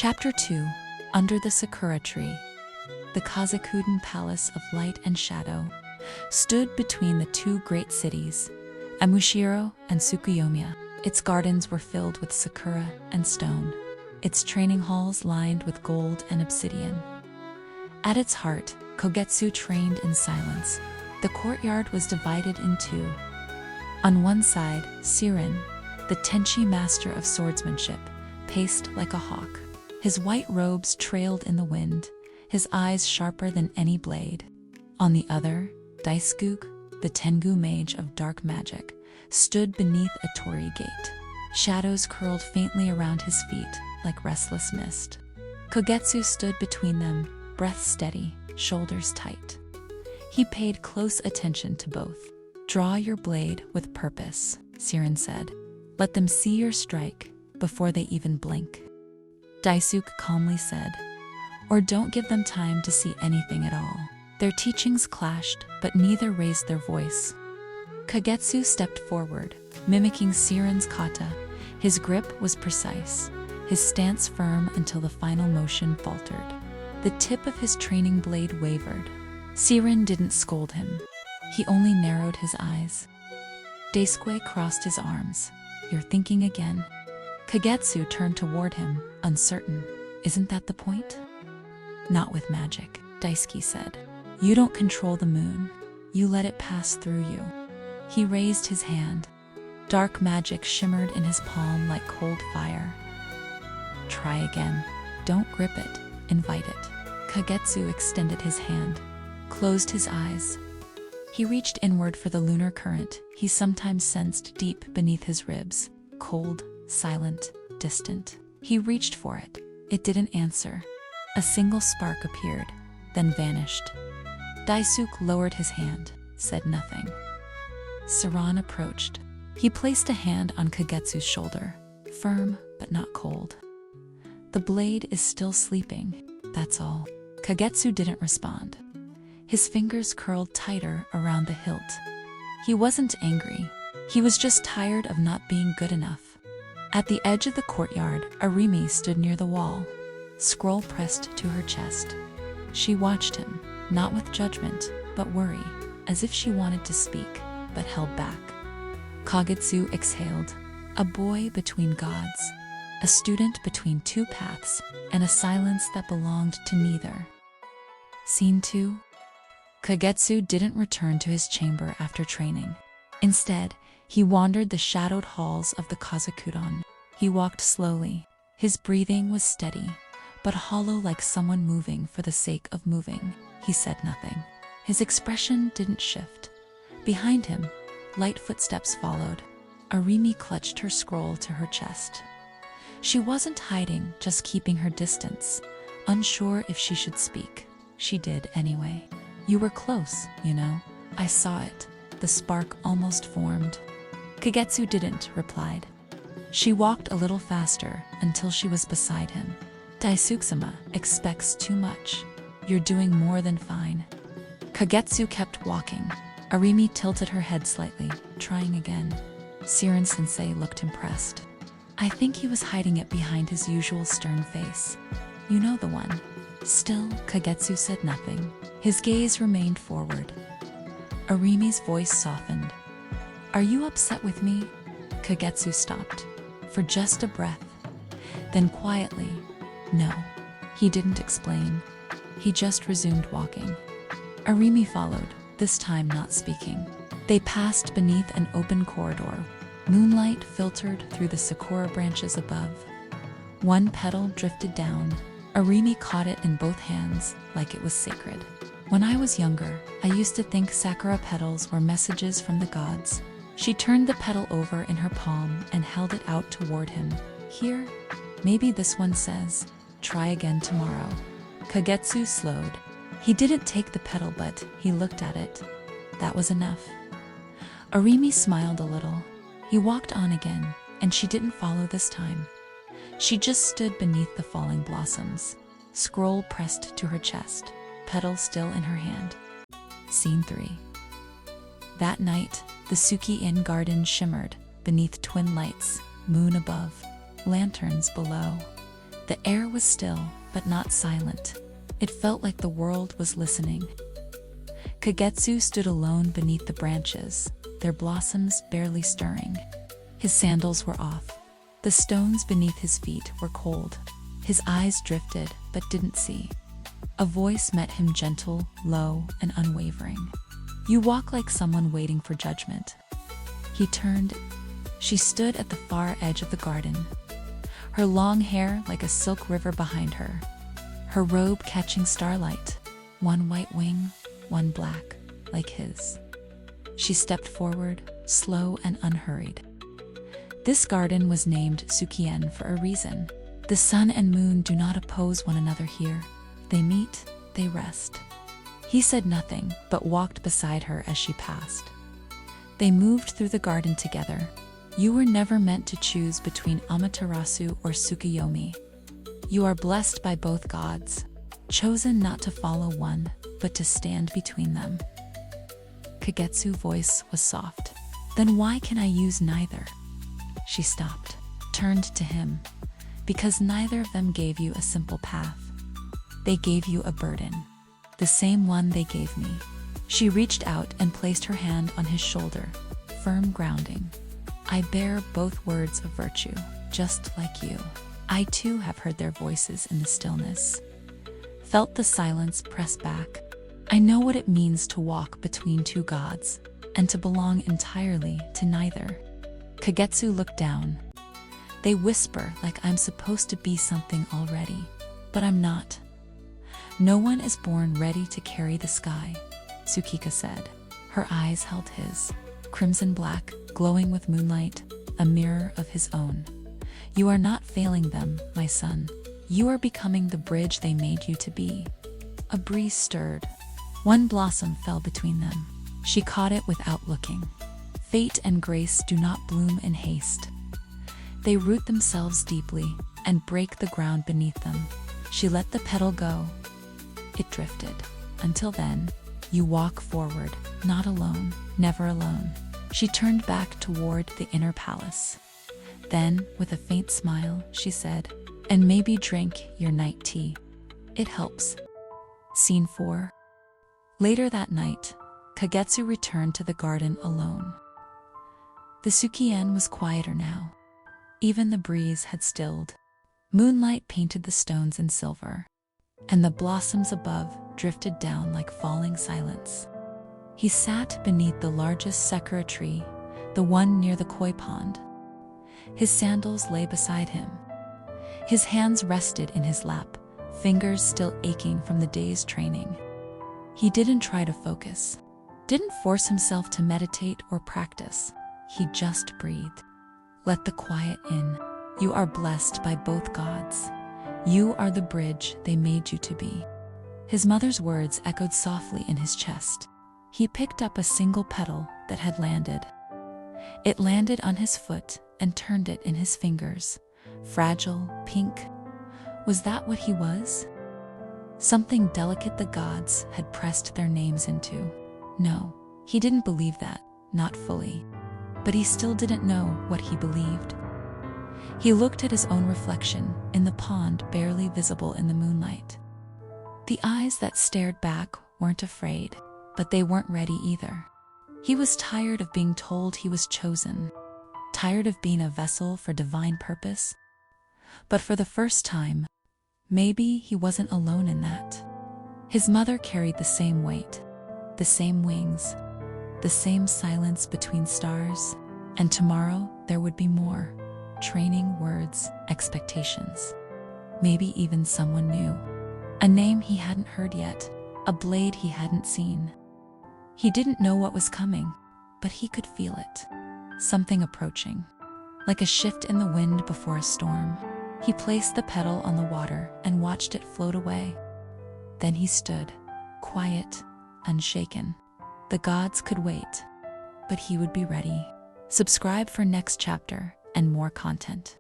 Chapter 2. Under the Sakura Tree. The Kazakuden Palace of Light and Shadow stood between the two great cities, Amushiro and Tsukuyomi. Its gardens were filled with sakura and stone, its training halls lined with gold and obsidian. At its heart, Kagetsu trained in silence. The courtyard was divided in two. On one side, Sirin, the Tenchi master of swordsmanship, paced like a hawk. His white robes trailed in the wind, his eyes sharper than any blade. On the other, Daisuke, the Tengu mage of dark magic, stood beneath a torii gate. Shadows curled faintly around his feet like restless mist. Kagetsu stood between them, breath steady, shoulders tight. He paid close attention to both. "Draw your blade with purpose," Sirin said. "Let them see your strike before they even blink." Daisuke calmly said, "Or don't give them time to see anything at all." Their teachings clashed, but neither raised their voice. Kagetsu stepped forward, mimicking Sirin's kata. His grip was precise, his stance firm until the final motion faltered. The tip of his training blade wavered. Sirin didn't scold him. He only narrowed his eyes. Daisuke crossed his arms. "You're thinking again." Kagetsu turned toward him, uncertain. "Isn't that the point?" "Not with magic," Daisuke said. "You don't control the moon. You let it pass through you." He raised his hand. Dark magic shimmered in his palm like cold fire. "Try again. Don't grip it, invite it." Kagetsu extended his hand, closed his eyes. He reached inward for the lunar current he sometimes sensed deep beneath his ribs, cold, silent, distant. He reached for it. It didn't answer. A single spark appeared, then vanished. Daisuke lowered his hand, said nothing. Sirin approached. He placed a hand on Kagetsu's shoulder, firm but not cold. "The blade is still sleeping, that's all." Kagetsu didn't respond. His fingers curled tighter around the hilt. He wasn't angry. He was just tired of not being good enough. At the edge of the courtyard, Arimi stood near the wall, scroll pressed to her chest. She watched him, not with judgment, but worry, as if she wanted to speak, but held back. Kagetsu exhaled. A boy between gods, a student between two paths, and a silence that belonged to neither. Scene 2. Kagetsu didn't return to his chamber after training. Instead, he wandered the shadowed halls of the Kazakuden. He walked slowly. His breathing was steady, but hollow like someone moving for the sake of moving. He said nothing. His expression didn't shift. Behind him, light footsteps followed. Arimi clutched her scroll to her chest. She wasn't hiding, just keeping her distance. Unsure if she should speak, she did anyway. "You were close, you know. I saw it." The spark almost formed. Kagetsu didn't, replied. She walked a little faster until she was beside him. "Daisuke-sama expects too much. You're doing more than fine." Kagetsu kept walking. Arimi tilted her head slightly, trying again. Sirin-sensei looked impressed. "I think he was hiding it behind his usual stern face. You know the one." Still, Kagetsu said nothing. His gaze remained forward. Arimi's voice softened. "Are you upset with me?" Kagetsu stopped, for just a breath. Then quietly, "No." He didn't explain. He just resumed walking. Arimi followed, this time not speaking. They passed beneath an open corridor. Moonlight filtered through the sakura branches above. One petal drifted down. Arimi caught it in both hands, like it was sacred. "When I was younger, I used to think sakura petals were messages from the gods." She turned the petal over in her palm and held it out toward him. "Here, maybe this one says, 'Try again tomorrow.'" Kagetsu slowed. He didn't take the petal, but he looked at it. That was enough. Arimi smiled a little. He walked on again, and she didn't follow this time. She just stood beneath the falling blossoms, scroll pressed to her chest, petal still in her hand. Scene 3. That night, the Tsukihi garden shimmered beneath twin lights, moon above, lanterns below. The air was still, but not silent. It felt like the world was listening. Kagetsu stood alone beneath the branches, their blossoms barely stirring. His sandals were off. The stones beneath his feet were cold. His eyes drifted, but didn't see. A voice met him, gentle, low, and unwavering. "You walk like someone waiting for judgment." He turned. She stood at the far edge of the garden, her long hair like a silk river behind her, her robe catching starlight, one white wing, one black, like his. She stepped forward, slow and unhurried. This garden was named Tsukihi for a reason. The sun and moon do not oppose one another here. They meet, they rest. He said nothing, but walked beside her as she passed. They moved through the garden together. You were never meant to choose between Amaterasu or Tsukiyomi. You are blessed by both gods, chosen not to follow one, but to stand between them. Kagetsu's voice was soft. "Then why can I use neither?" She stopped, turned to him. "Because neither of them gave you a simple path. They gave you a burden, the same one they gave me." She reached out and placed her hand on his shoulder, firm grounding. "I bear both words of virtue, just like you. I too have heard their voices in the stillness, felt the silence press back. I know what it means to walk between two gods, and to belong entirely to neither." Kagetsu looked down. "They whisper like I'm supposed to be something already, but I'm not. No one is born ready to carry the sky," Tsukihi said. Her eyes held his, crimson black, glowing with moonlight, a mirror of his own. "You are not failing them, my son. You are becoming the bridge they made you to be." A breeze stirred. One blossom fell between them. She caught it without looking. Fate and grace do not bloom in haste. They root themselves deeply and break the ground beneath them. She let the petal go. It drifted. Until then, you walk forward, not alone, never alone. She turned back toward the inner palace. Then, with a faint smile, she said, "And maybe drink your night tea. It helps." Scene 4. Later that night, Kagetsu returned to the garden alone. The Tsukihi was quieter now. Even the breeze had stilled. Moonlight painted the stones in silver, and the blossoms above drifted down like falling silence. He sat beneath the largest Sakura tree, the one near the koi pond. His sandals lay beside him. His hands rested in his lap, fingers still aching from the day's training. He didn't try to focus, didn't force himself to meditate or practice. He just breathed. Let the quiet in. You are blessed by both gods. You are the bridge they made you to be. His mother's words echoed softly in his chest. He picked up a single petal that had landed. It landed on his foot and turned it in his fingers. Fragile, pink. Was that what he was? Something delicate the gods had pressed their names into. No, he didn't believe that, not fully. But he still didn't know what he believed. He looked at his own reflection in the pond, barely visible in the moonlight. The eyes that stared back weren't afraid, but they weren't ready either. He was tired of being told he was chosen, tired of being a vessel for divine purpose. But for the first time, maybe he wasn't alone in that. His mother carried the same weight, the same wings, the same silence between stars, and tomorrow there would be more. Training, words, expectations. Maybe even someone new. A name he hadn't heard yet, a blade he hadn't seen. He didn't know what was coming, but he could feel it. Something approaching. Like a shift in the wind before a storm. He placed the petal on the water and watched it float away. Then he stood, quiet, unshaken. The gods could wait, but he would be ready. Subscribe for next chapter and more content.